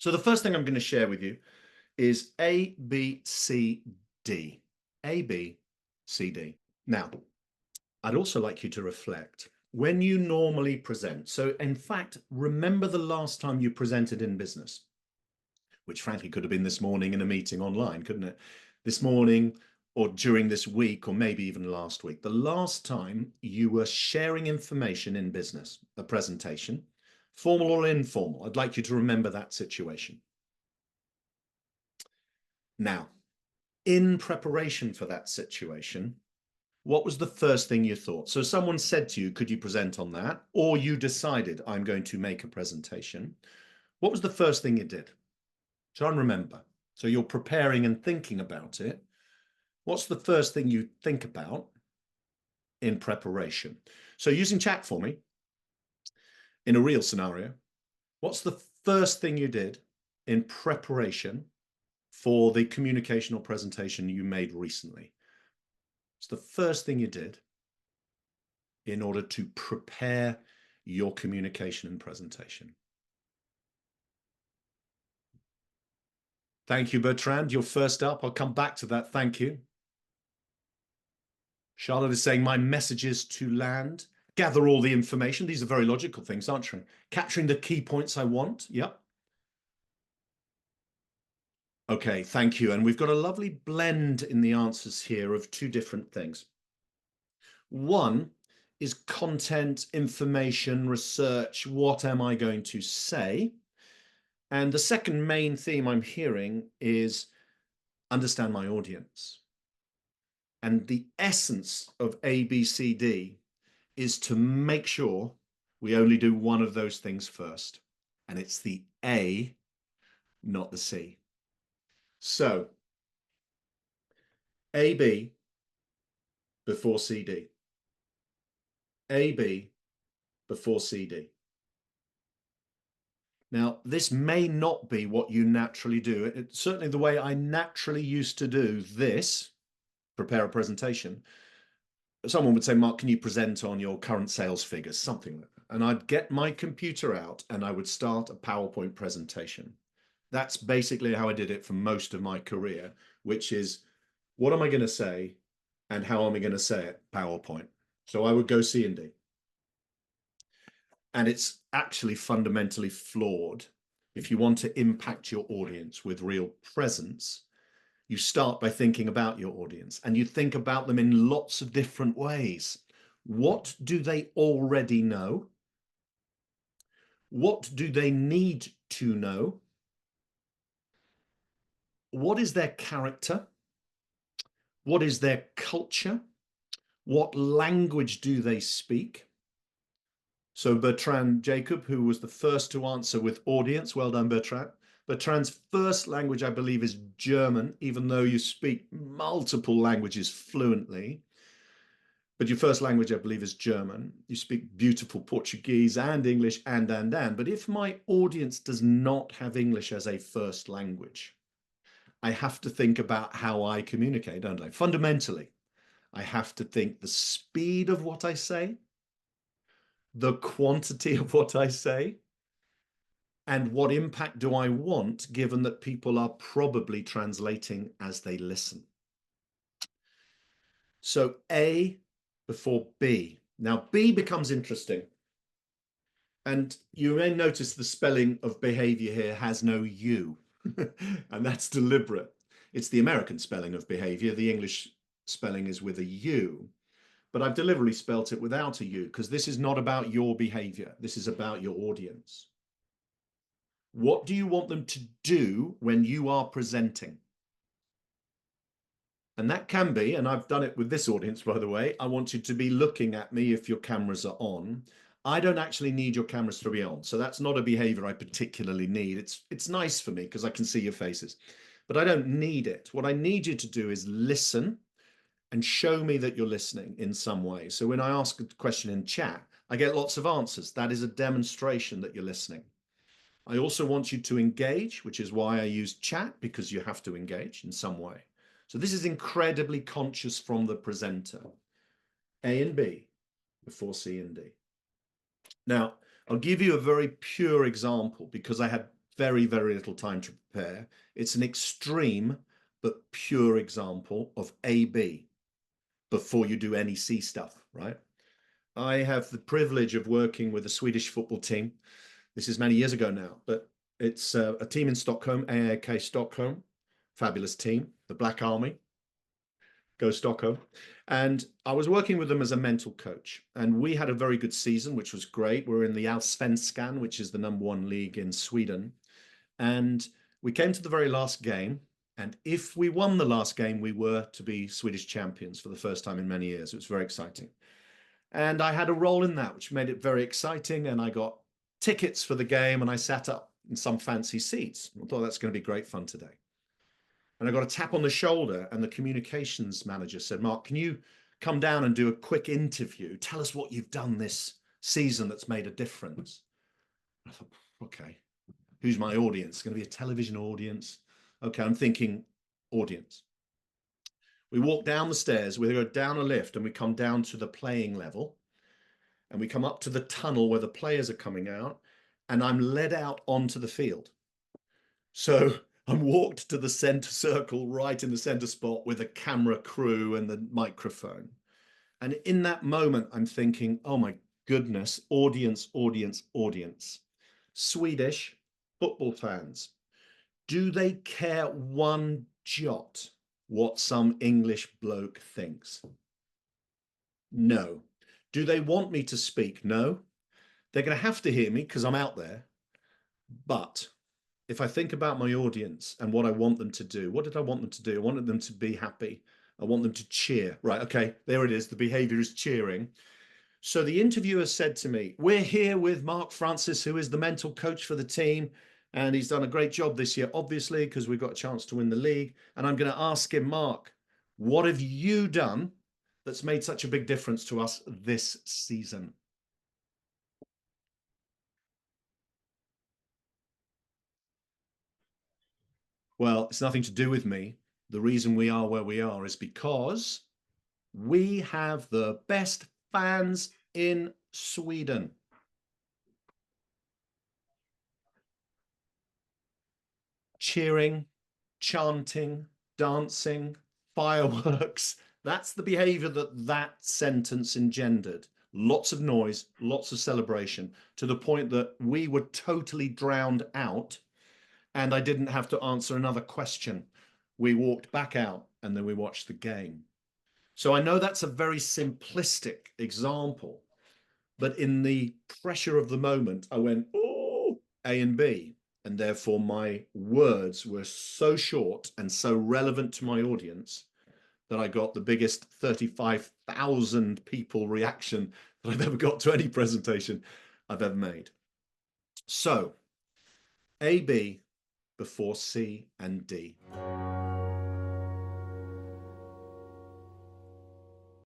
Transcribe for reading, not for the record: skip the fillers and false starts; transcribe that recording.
So the first thing I'm going to share with you is ABCD. ABCD. Now, I'd also like you to reflect when you normally present. So in fact, remember the last time you presented in business, which frankly could have been this morning in a meeting online, couldn't it? This morning or during this week, or maybe even last week, the last time you were sharing information in business, a presentation, formal or informal. I'd like you to remember that situation. Now, in preparation for that situation, what was the first thing you thought? So someone said to you, could you present on that? Or you decided, I'm going to make a presentation. What was the first thing you did? Try and remember. So you're preparing and thinking about it. What's the first thing you think about in preparation? So using chat for me, in a real scenario, what's the first thing you did in preparation for the communication or presentation you made recently? It's the first thing you did in order to prepare your communication and presentation. Thank you, Bertrand. You're first up. I'll come back to that. Thank you. Charlotte is saying my messages to land, gather all the information. These are very logical things, aren't they? Capturing the key points I want. Yep. Okay, thank you. And we've got a lovely blend in the answers here of two different things. One is content, information, research. What am I going to say? And the second main theme I'm hearing is understand my audience. And the essence of ABCD is to make sure we only do one of those things first. And it's the A, not the C. So AB before CD. AB before CD. Now, this may not be what you naturally do. It's certainly the way I naturally used to do this, prepare a presentation. Someone would say, Mark, can you present on your current sales figures? Something like that. And I'd get my computer out and I would start a PowerPoint presentation. That's basically how I did it for most of my career, which is what am I going to say and how am I going to say it? PowerPoint. So I would go C&D. And it's actually fundamentally flawed. If you want to impact your audience with real presence, you start by thinking about your audience and you think about them in lots of different ways. What do they already know? What do they need to know? What is their character? What is their culture? What language do they speak? So Bertrand Jacob, who was the first to answer with audience, well done, Bertrand. Bertrand's first language, I believe, is German, even though you speak multiple languages fluently. But your first language, I believe, is German. You speak beautiful Portuguese and English and. But if my audience does not have English as a first language, I have to think about how I communicate, don't I? Fundamentally, I have to think the speed of what I say, the quantity of what I say, and what impact do I want, given that people are probably translating as they listen. So A before B. Now B becomes interesting. And you may notice the spelling of behavior here has no U, and that's deliberate. It's the American spelling of behavior. The English spelling is with a U. But I've deliberately spelt it without a U because this is not about your behavior. This is about your audience. What do you want them to do when you are presenting? And that can be, and I've done it with this audience, by the way, I want you to be looking at me if your cameras are on. I don't actually need your cameras to be on. So that's not a behavior I particularly need. It's nice for me because I can see your faces, but I don't need it. What I need you to do is listen and show me that you're listening in some way. So when I ask a question in chat, I get lots of answers. That is a demonstration that you're listening. I also want you to engage, which is why I use chat, because you have to engage in some way. So this is incredibly conscious from the presenter. A and B before C and D. Now, I'll give you a very pure example because I had very, very little time to prepare. It's an extreme but pure example of AB before you do any C stuff, right? I have the privilege of working with a Swedish football team. This is many years ago now, but it's a team in Stockholm, AAK Stockholm, fabulous team, the Black Army, go Stockholm. And I was working with them as a mental coach, and we had a very good season, which was great. We're in the Allsvenskan, which is the #1 league in Sweden. And we came to the very last game. And if we won the last game, we were to be Swedish champions for the first time in many years. It was very exciting. And I had a role in that, which made it very exciting. And I got tickets for the game, and I sat up in some fancy seats. I thought that's going to be great fun today. And I got a tap on the shoulder, and the communications manager said, "Mark, can you come down and do a quick interview? Tell us what you've done this season that's made a difference." I thought, okay, who's my audience? It's going to be a television audience. Okay, I'm thinking audience. We walk down the stairs, we go down a lift, and we come down to the playing level. And we come up to the tunnel where the players are coming out, and I'm led out onto the field. So I'm walked to the center circle, right in the center spot, with a camera crew and the microphone. And in that moment, I'm thinking, oh my goodness, audience, audience, audience. Swedish football fans, do they care one jot what some English bloke thinks? No. Do they want me to speak? No. They're going to have to hear me because I'm out there. But if I think about my audience and what I want them to do, what did I want them to do? I wanted them to be happy. I want them to cheer. Right. Okay. There it is. The behavior is cheering. So the interviewer said to me, "We're here with Mark Francis, who is the mental coach for the team. And he's done a great job this year, obviously, because we've got a chance to win the league. And I'm going to ask him, Mark, what have you done that's made such a big difference to us this season?" Well, it's nothing to do with me. The reason we are where we are is because we have the best fans in Sweden. Cheering, chanting, dancing, fireworks. That's the behavior that sentence engendered. Lots of noise, lots of celebration, to the point that we were totally drowned out, and I didn't have to answer another question. We walked back out, and then we watched the game. So I know that's a very simplistic example, but in the pressure of the moment, I went, oh, A and B. And therefore, my words were so short and so relevant to my audience that I got the biggest 35,000 people reaction that I've ever got to any presentation I've ever made. So, A, B before C and D.